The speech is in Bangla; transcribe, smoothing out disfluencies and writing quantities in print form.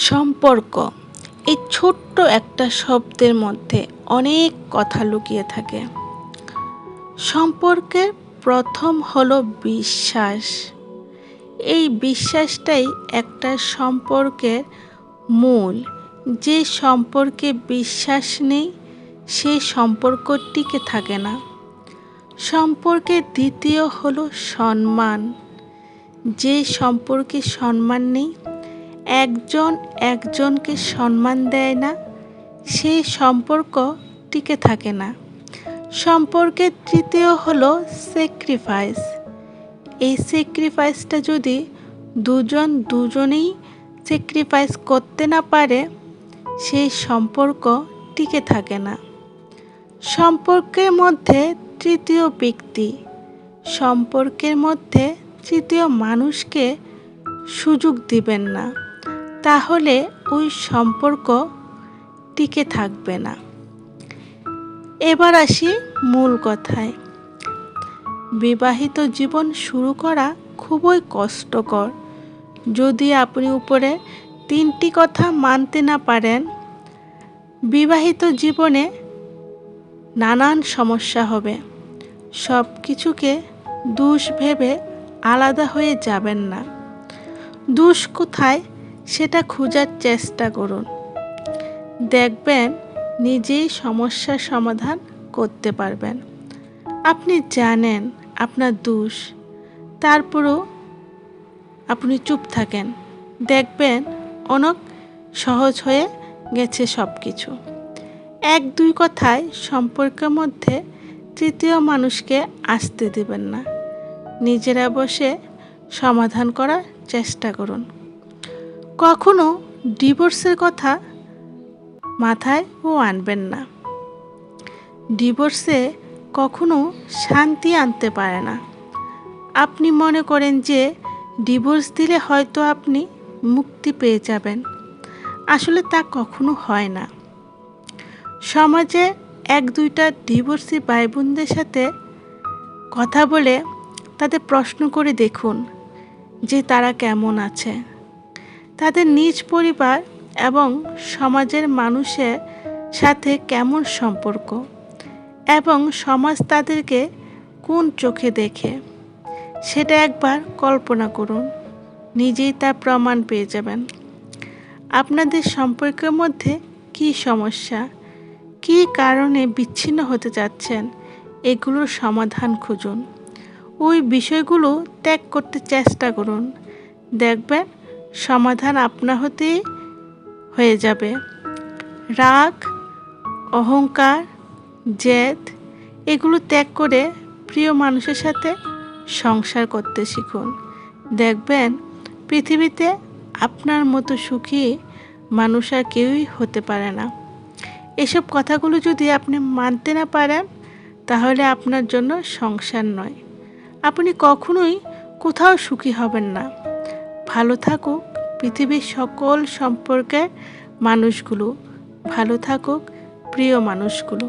সম্পর্ক এই ছোট্ট একটা শব্দের মধ্যে অনেক কথা লুকিয়ে থাকে। সম্পর্কের প্রথম হলো বিশ্বাস। এই বিশ্বাসটাই একটা সম্পর্কের মূল। যে সম্পর্কে বিশ্বাস নেই সে সম্পর্ক টিকে থাকে না। সম্পর্কের দ্বিতীয় হলো সম্মান। যে সম্পর্কে সম্মান নেই, একজন একজনকে সম্মান দেয় না, সেই সম্পর্ক টিকে থাকে না। সম্পর্কের তৃতীয় হলো স্যাক্রিফাইস। এই স্যাক্রিফাইসটা যদি দুজনেই স্যাক্রিফাইস করতে না পারে, সেই সম্পর্ক টিকে থাকে না। সম্পর্কের মধ্যে তৃতীয় ব্যক্তি, সম্পর্কের মধ্যে তৃতীয় মানুষকে সুযোগ দিবেন না, তাহলে ওই সম্পর্ক টিকে থাকবে না। এবার আসি মূল কথায়। বিবাহিত জীবন শুরু করা খুবই কষ্টকর। যদি আপনি উপরে 3টি কথা মানতে না পারেন, বিবাহিত জীবনে নানান সমস্যা হবে। সব কিছুকে দোষ ভেবে আলাদা হয়ে যাবেন না। দোষ কোথায় সেটা খোঁজার চেষ্টা করুন। দেখবেন নিজেই সমস্যার সমাধান করতে পারবেন। আপনি জানেন আপনার দোষ, তারপরও আপনি চুপ থাকেন, দেখবেন অনেক সহজ হয়ে গেছে সব কিছু। 1-2 কথায় সম্পর্কের মধ্যে তৃতীয় মানুষকে আসতে দেবেন না। নিজেরা বসে সমাধান করার চেষ্টা করুন। কখনো ডিভোর্সের কথা মাথায় আনবেন না। ডিভোর্সে কখনো শান্তি আনতে পারে না। আপনি মনে করেন যে ডিভোর্স দিলে হয়তো আপনি মুক্তি পেয়ে যাবেন, আসলে তা কখনো হয় না। সমাজে 1-2টা ডিভোর্সি ভাই বোনদের সাথে কথা বলে তাদের প্রশ্ন করে দেখুন যে তারা কেমন আছে। তাদের নিজ পরিবার এবং সমাজের মানুষের সাথে কেমন সম্পর্ক, এবং সমাজ তাদেরকে কোন চোখে দেখে, সেটা একবার কল্পনা করুন। নিজেই তার প্রমাণ পেয়ে যাবেন। আপনাদের সম্পর্কের মধ্যে কী সমস্যা, কী কারণে বিচ্ছিন্ন হতে যাচ্ছেন, এগুলোর সমাধান খুঁজুন। ওই বিষয়গুলো ত্যাগ করতে চেষ্টা করুন। দেখবেন সমাধান আপনা হতেই হয়ে যাবে। রাগ, অহংকার, জেদ এগুলো ত্যাগ করে প্রিয় মানুষের সাথে সংসার করতে শিখুন। দেখবেন পৃথিবীতে আপনার মতো সুখী মানুষ আর কেউই হতে পারে না। এসব কথাগুলো যদি আপনি মানতে না পারেন, তাহলে আপনার জন্য সংসার নয়। আপনি কখনোই কোথাও সুখী হবেন না। ভালো থাকুক পৃথিবীর সকল সম্পর্কের মানুষগুলো, ভালো থাকুক প্রিয় মানুষগুলো।